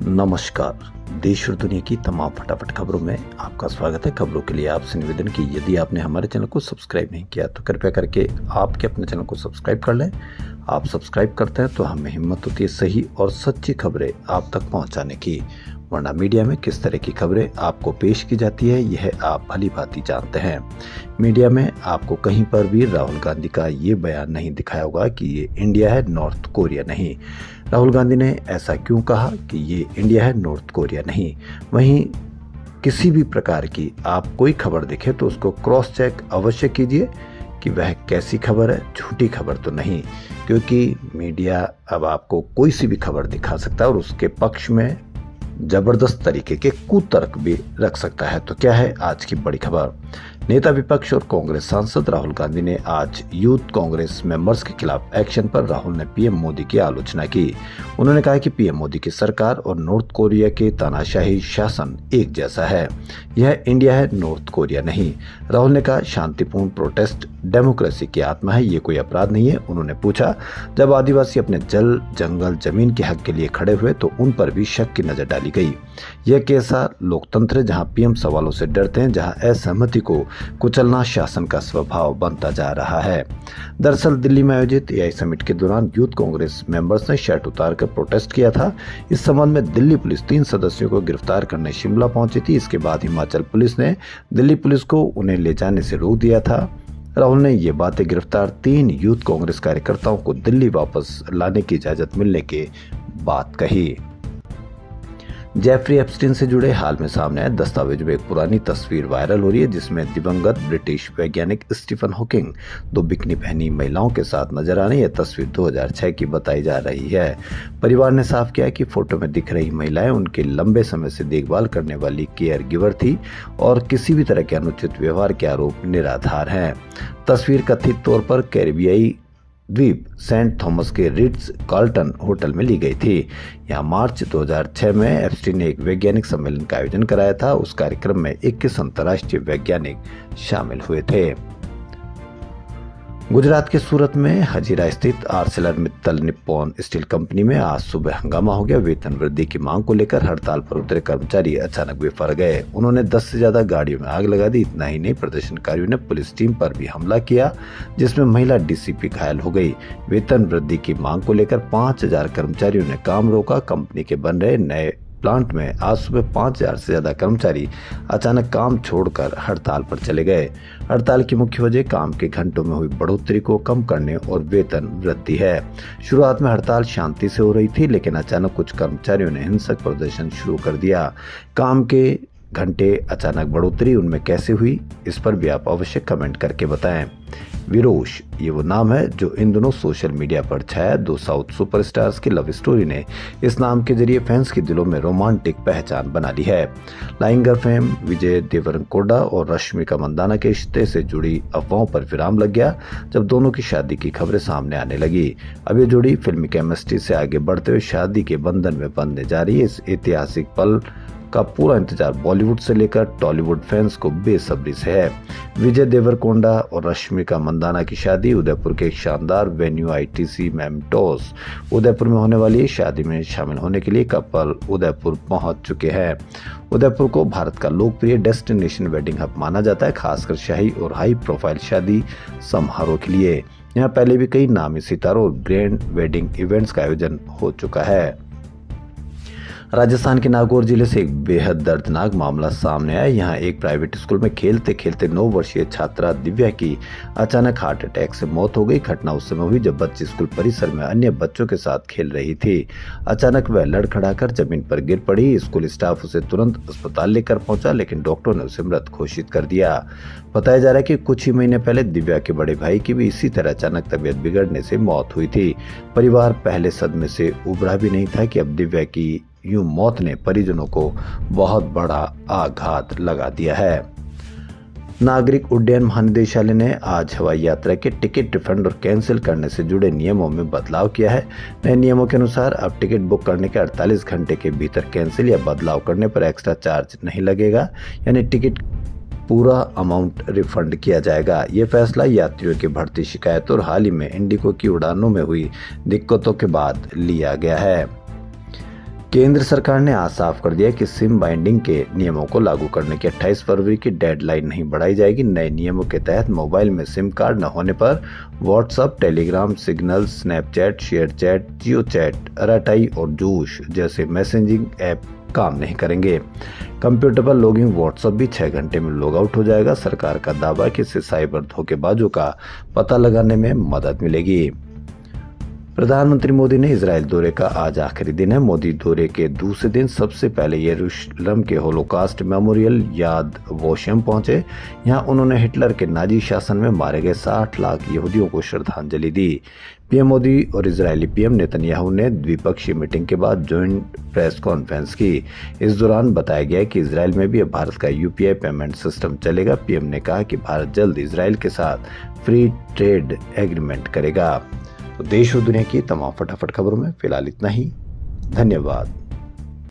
नमस्कार। देश और दुनिया की तमाम फटाफट खबरों में आपका स्वागत है। खबरों के लिए आपसे निवेदन कि यदि आपने हमारे चैनल को सब्सक्राइब नहीं किया तो कृपया करके आपके अपने चैनल को सब्सक्राइब कर लें। आप सब्सक्राइब करते हैं तो हमें हिम्मत होती है सही और सच्ची खबरें आप तक पहुंचाने की, वरना मीडिया में किस तरह की खबरें आपको पेश की जाती है यह आप भली भांति जानते हैं। मीडिया में आपको कहीं पर भी राहुल गांधी का ये बयान नहीं दिखाया होगा कि ये इंडिया है, नॉर्थ कोरिया नहीं। राहुल गांधी ने ऐसा क्यों कहा कि ये इंडिया है, नॉर्थ कोरिया नहीं। वहीं किसी भी प्रकार की आप कोई खबर देखें तो उसको क्रॉस चेक अवश्य कीजिए कि वह कैसी खबर है, झूठी खबर तो नहीं, क्योंकि मीडिया अब आपको कोई सी भी खबर दिखा सकता है और उसके पक्ष में जबरदस्त तरीके के कुतर्क भी रख सकता है। तो क्या है आज की बड़ी खबर? नेता विपक्ष और कांग्रेस सांसद राहुल गांधी ने आज यूथ कांग्रेस मेंबर्स के खिलाफ एक्शन पर राहुल ने पीएम मोदी की आलोचना की। उन्होंने कहा कि पीएम मोदी की सरकार और नॉर्थ कोरिया के तानाशाही शासन एक जैसा है। यह इंडिया है, नॉर्थ कोरिया नहीं। राहुल ने कहा शांतिपूर्ण प्रोटेस्ट डेमोक्रेसी की आत्मा है, ये कोई अपराध नहीं है। उन्होंने पूछा जब आदिवासी अपने जल जंगल जमीन के हक के लिए खड़े हुए तो उन पर भी शक की नजर डाली गई। यह कैसा लोकतंत्र है जहां पीएम सवालों से डरते हैं, जहां असहमति को कुचलना शासन का स्वभाव बनता जा रहा है। दरअसल दिल्ली में आयोजित एआई समिट के दौरान यूथ कांग्रेस मेंबर्स ने शर्ट उतारकर प्रोटेस्ट किया था। इस संबंध में दिल्ली पुलिस 3 सदस्यों को गिरफ्तार करने शिमला पहुंची थी। इसके बाद हिमाचल पुलिस ने दिल्ली पुलिस को उन्हें ले जाने से रोक दिया था। राहुल ने ये बातें गिरफ्तार 3 यूथ कांग्रेस कार्यकर्ताओं को दिल्ली वापस लाने की इजाजत मिलने के बाद कही। जेफरी एप्स्टीन से जुड़े हाल में सामने आए दस्तावेज में एक पुरानी तस्वीर वायरल हो रही है जिसमें दिवंगत ब्रिटिश वैज्ञानिक स्टीफन हॉकिंग 2 बिकनी पहनी महिलाओं के साथ नजर आने। यह तस्वीर 2006 की बताई जा रही है। परिवार ने साफ किया कि फोटो में दिख रही महिलाएं उनके लंबे समय से देखभाल करने वाली केयर गिवर थी और किसी भी तरह के अनुचित व्यवहार के आरोप निराधार हैं। तस्वीर कथित तौर पर कैरिबियाई द्वीप सेंट थॉमस के रिट्ज कार्लटन होटल में ली गई थी। यहाँ मार्च 2006 में एप्स्टीन ने एक वैज्ञानिक सम्मेलन का आयोजन कराया था। उस कार्यक्रम में 21 अंतर्राष्ट्रीय वैज्ञानिक शामिल हुए थे। गुजरात के सूरत में हजीरा स्थित आर्सेलरमित्तल निप्पॉन स्टील कंपनी में आज सुबह हंगामा हो गया। वेतन वृद्धि की मांग को लेकर हड़ताल पर उतरे कर्मचारी अचानक बेफर गए। उन्होंने 10 से ज्यादा गाड़ियों में आग लगा दी। इतना ही नहीं, प्रदर्शनकारियों ने पुलिस टीम पर भी हमला किया जिसमें महिला डीसीपी घायल हो गई। वेतन वृद्धि की मांग को लेकर 5000 कर्मचारियों ने काम रोका। कंपनी के बन रहे नए प्लांट में आज सुबह 5000 से ज्यादा कर्मचारी अचानक काम छोड़कर हड़ताल पर चले गए। हड़ताल की मुख्य वजह काम के घंटों में हुई बढ़ोतरी को कम करने और वेतन वृद्धि है। शुरुआत में हड़ताल शांति से हो रही थी, लेकिन अचानक कुछ कर्मचारियों ने हिंसक प्रदर्शन शुरू कर दिया। काम के घंटे अचानक बढ़ोतरी उनमें कैसे हुई, इस पर भी आप अवश्य कमेंट करके बताएं। विरोश ये वो नाम है जो इन दिनों सोशल मीडिया पर छाया। 2 साउथ सुपरस्टार्स की लव स्टोरी ने इस नाम के जरिए फैंस के दिलों में रोमांटिक पहचान बना ली है। लाइंगर फेम विजय देवरकोंडा और रश्मिका मंदाना के रिश्ते से जुड़ी अफवाहों पर विराम लग गया जब दोनों की शादी की खबरें सामने आने लगी। अब ये जोड़ी फिल्मी केमिस्ट्री से आगे बढ़ते हुए शादी के बंधन में बंधने जा रही है। इस ऐतिहासिक पल का पूरा इंतजार बॉलीवुड से लेकर टॉलीवुड फैंस को बेसब्री से है। विजय देवरकोंडा और रश्मिका मंदाना की शादी उदयपुर के एक शानदार वेन्यू आईटीसी मेमेंटोस उदयपुर में होने वाली शादी में शामिल होने के लिए कपल उदयपुर पहुंच चुके हैं। उदयपुर को भारत का लोकप्रिय डेस्टिनेशन वेडिंग हब माना जाता है, खासकर शाही और हाई प्रोफाइल शादी समारोह के लिए। यहाँ पहले भी कई नामी सितारों और ग्रैंड वेडिंग इवेंट्स का आयोजन हो चुका है। राजस्थान के नागौर जिले से एक बेहद दर्दनाक मामला सामने आया। यहाँ एक प्राइवेट स्कूल में खेलते खेलते 9 वर्षीय छात्रा दिव्या की अचानक हार्ट अटैक से मौत हो गई। घटना उस समय हुई जब बच्ची स्कूल परिसर में अन्य बच्चों के साथ खेल रही थी। अचानक वह लड़खड़ाकर जमीन पर गिर पड़ी। स्कूल स्टाफ उसे तुरंत अस्पताल लेकर पहुंचा, लेकिन डॉक्टरों ने उसे मृत घोषित कर दिया। बताया जा रहा है कि कुछ ही महीने पहले दिव्या के बड़े भाई की भी इसी तरह अचानक तबीयत बिगड़ने से मौत हुई थी। परिवार पहले सदमे से उबरा भी नहीं था कि अब दिव्या की यूं मौत ने परिजनों को बहुत बड़ा आघात लगा दिया है। नागरिक उड्डयन महानिदेशालय ने आज हवाई यात्रा के टिकट रिफंड और कैंसिल करने से जुड़े नियमों में बदलाव किया है। नए नियमों के अनुसार अब टिकट बुक करने के 48 घंटे के भीतर कैंसिल या बदलाव करने पर एक्स्ट्रा चार्ज नहीं लगेगा, यानी टिकट पूरा अमाउंट रिफंड किया जाएगा। ये फैसला यात्रियों की बढ़ती शिकायतों और हाल ही में इंडिगो की उड़ानों में हुई दिक्कतों के बाद लिया गया है। केंद्र सरकार ने आज साफ कर दिया कि सिम बाइंडिंग के नियमों को लागू करने की 28 फरवरी की डेडलाइन नहीं बढ़ाई जाएगी। नए नियमों के तहत मोबाइल में सिम कार्ड न होने पर WhatsApp, Telegram, Signal, Snapchat, ShareChat, Jio chat, Arattai और जूश जैसे मैसेजिंग ऐप काम नहीं करेंगे। कंप्यूटर पर लॉगिंग व्हाट्सएप भी 6 घंटे में लॉग आउट हो जाएगा। सरकार का दावा है कि इससे साइबर धोखेबाजों का पता लगाने में मदद मिलेगी। प्रधानमंत्री मोदी ने इजराइल दौरे का आज आखिरी दिन है। मोदी दौरे के दूसरे दिन सबसे पहले यरूशलेम के होलोकास्ट मेमोरियल याद वोशम पहुंचे। यहां उन्होंने हिटलर के नाजी शासन में मारे गए 60 लाख यहूदियों को श्रद्धांजलि दी। पीएम मोदी और इजरायली पीएम नेतन्याहू ने द्विपक्षीय मीटिंग के बाद ज्वाइंट प्रेस कॉन्फ्रेंस की। इस दौरान बताया गया कि इजराइल में भी अब भारत का यूपीआई पेमेंट सिस्टम चलेगा। पीएम ने कहा कि भारत जल्द इजराइल के साथ फ्री ट्रेड एग्रीमेंट करेगा। तो देश और दुनिया की तमाम फटाफट खबरों में फिलहाल इतना ही। धन्यवाद।